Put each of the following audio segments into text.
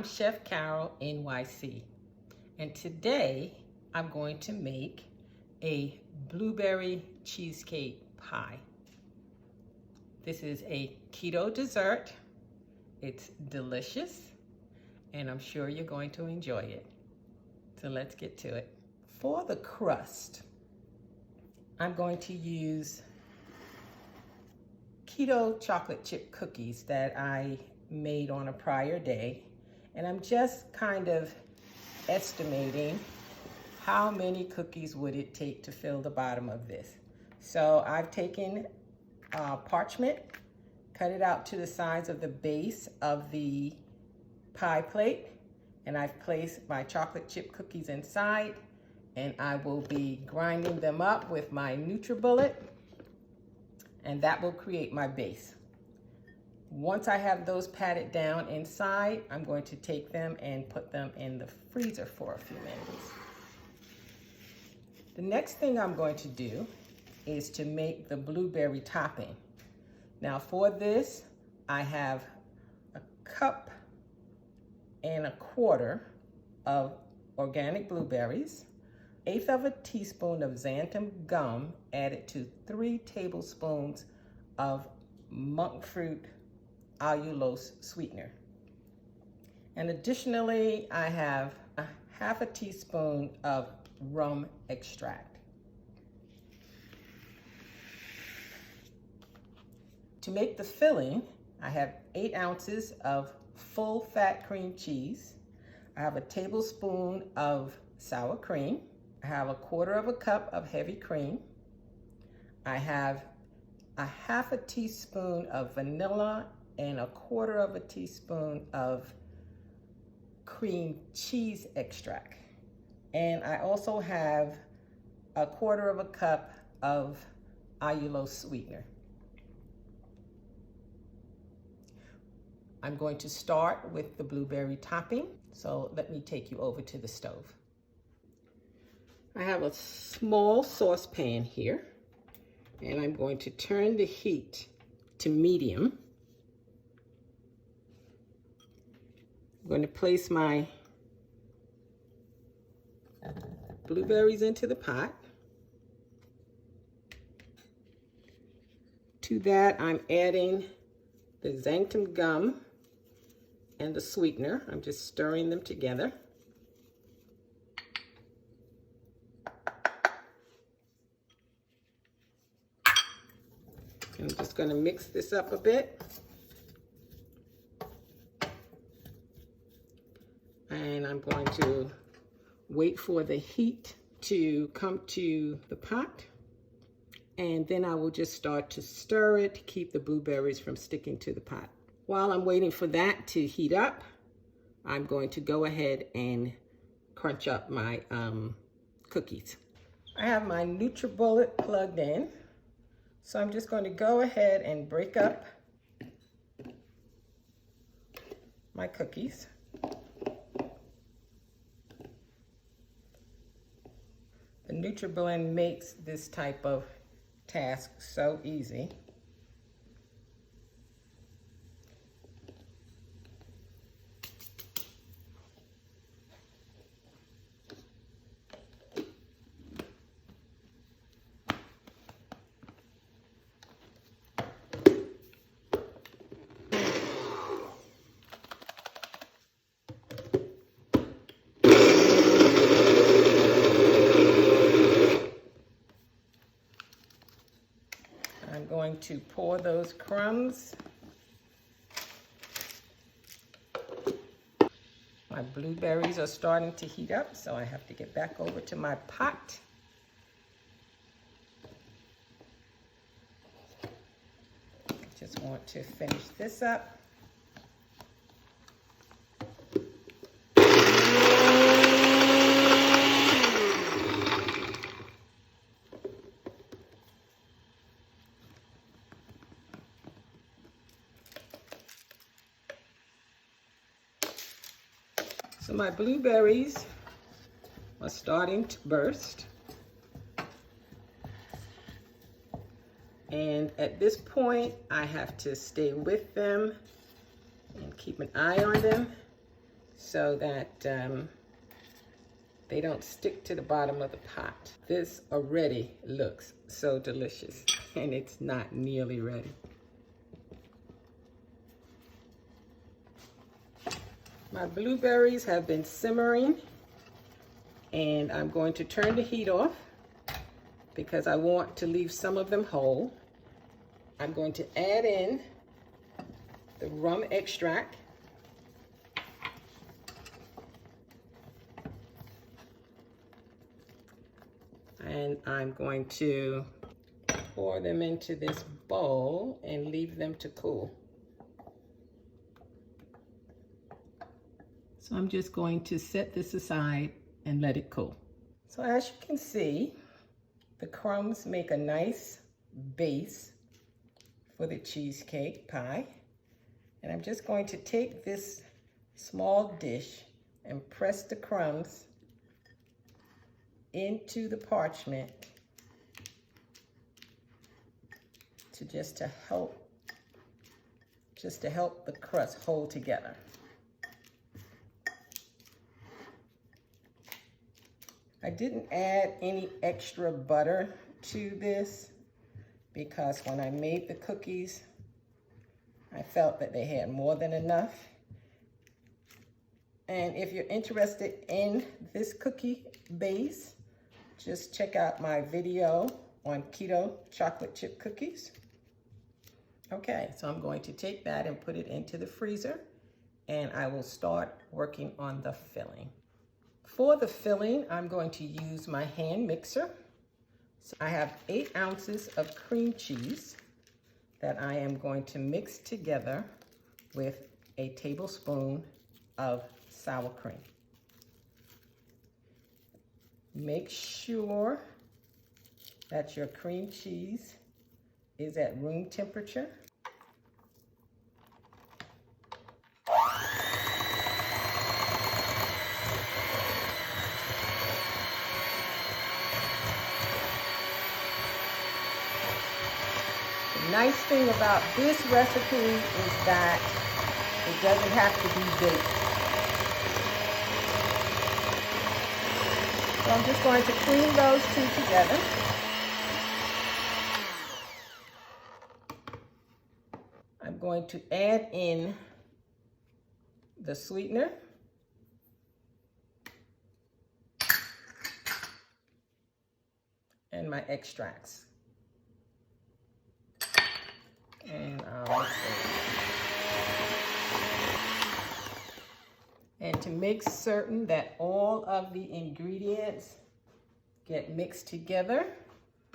I'm Chef Carol NYC, and today I'm going to make a blueberry cheesecake pie. This is a keto dessert. It's delicious, and I'm sure you're going to enjoy it. So let's get to it. For the crust, I'm going to use keto chocolate chip cookies that I made on a prior day, and I'm just kind of estimating how many cookies would it take to fill the bottom of this. So I've taken parchment, cut it out to the size of the base of the pie plate, and I've placed my chocolate chip cookies inside, and I will be grinding them up with my NutriBullet, and that will create my base. Once I have those patted down inside, I'm going to take them and put them in the freezer for a few minutes. The next thing I'm going to do is to make the blueberry topping. Now for this, I have a cup and a quarter of organic blueberries, 1/8 of a teaspoon of xanthan gum added to 3 tablespoons of monk fruit allulose sweetener. And additionally, I have 1/2 teaspoon of rum extract. To make the filling, I have 8 ounces of full fat cream cheese. I have a tablespoon of sour cream. I have 1/4 cup of heavy cream. I have 1/2 teaspoon of vanilla and 1/4 teaspoon of cream cheese extract. And I also have 1/4 cup of allulose sweetener. I'm going to start with the blueberry topping. So let me take you over to the stove. I have a small saucepan here, and I'm going to turn the heat to medium. I'm going to place my blueberries into the pot. To that, I'm adding the xanthan gum and the sweetener. I'm just stirring them together. I'm just going to mix this up a bit. And I'm going to wait for the heat to come to the pot. And then I will just start to stir it to keep the blueberries from sticking to the pot. While I'm waiting for that to heat up, I'm going to go ahead and crunch up my cookies. I have my NutriBullet plugged in. So I'm just going to go ahead and break up my cookies. The NutriBullet makes this type of task so easy. I'm going to pour those crumbs. My blueberries are starting to heat up, so I have to get back over to my pot. Just want to finish this up. So my blueberries are starting to burst. And at this point, I have to stay with them and keep an eye on them so that they don't stick to the bottom of the pot. This already looks so delicious, and it's not nearly ready. My blueberries have been simmering, and I'm going to turn the heat off because I want to leave some of them whole. I'm going to add in the rum extract. And I'm going to pour them into this bowl and leave them to cool. So I'm just going to set this aside and let it cool. So as you can see, the crumbs make a nice base for the cheesecake pie. And I'm just going to take this small dish and press the crumbs into the parchment just to help the crust hold together. I didn't add any extra butter to this because when I made the cookies, I felt that they had more than enough. And if you're interested in this cookie base, just check out my video on keto chocolate chip cookies. Okay, so I'm going to take that and put it into the freezer, and I will start working on the filling. For the filling, I'm going to use my hand mixer. So I have 8 ounces of cream cheese that I am going to mix together with a tablespoon of sour cream. Make sure that your cream cheese is at room temperature. The nice thing about this recipe is that it doesn't have to be baked. So I'm just going to cream those two together. I'm going to add in the sweetener. And my extracts. And I'll mix it. And to make certain that all of the ingredients get mixed together,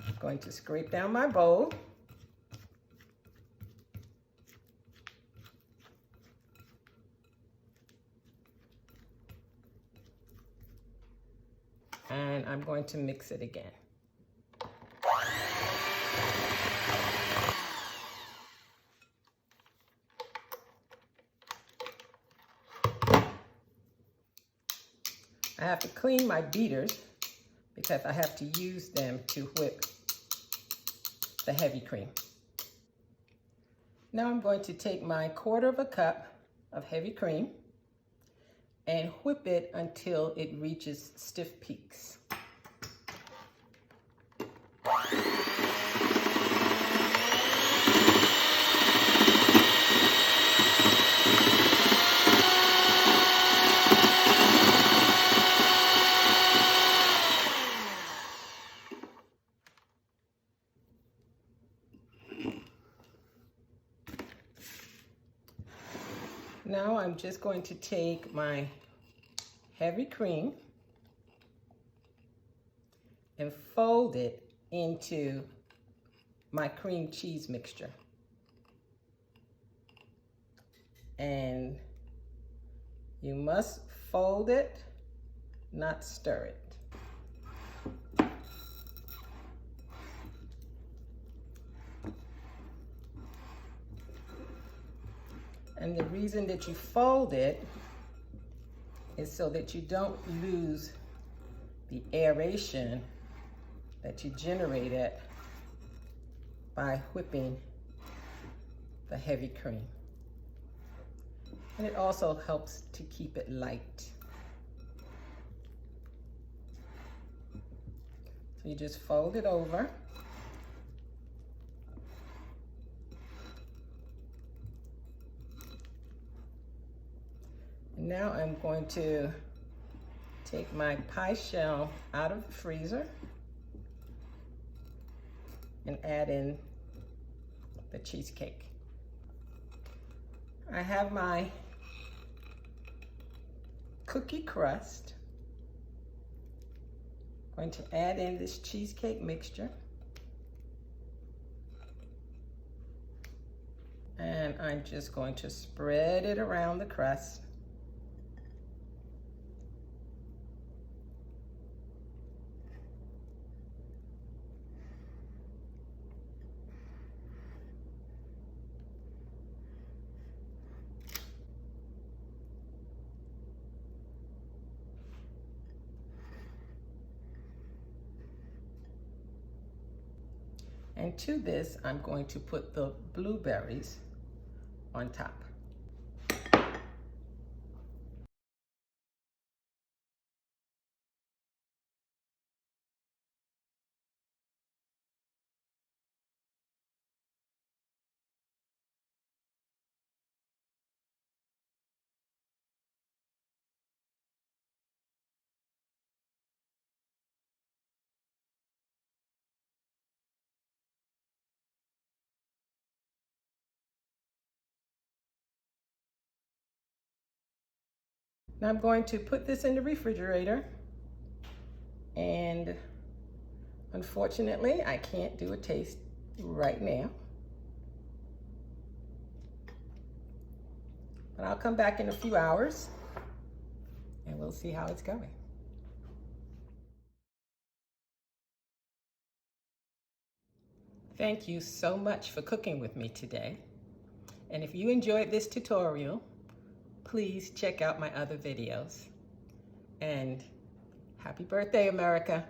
I'm going to scrape down my bowl. And I'm going to mix it again. I have to clean my beaters because I have to use them to whip the heavy cream. Now I'm going to take my 1/4 cup of heavy cream and whip it until it reaches stiff peaks. Now I'm just going to take my heavy cream and fold it into my cream cheese mixture. And you must fold it, not stir it. And the reason that you fold it is so that you don't lose the aeration that you generated by whipping the heavy cream. And it also helps to keep it light. So you just fold it over. And now I'm going to take my pie shell out of the freezer and add in the cheesecake. I have my cookie crust. I'm going to add in this cheesecake mixture. And I'm just going to spread it around the crust. And to this, I'm going to put the blueberries on top. Now I'm going to put this in the refrigerator, and unfortunately I can't do a taste right now, but I'll come back in a few hours and we'll see how it's going. Thank you so much for cooking with me today, and if you enjoyed this tutorial, please check out my other videos. And happy birthday, America.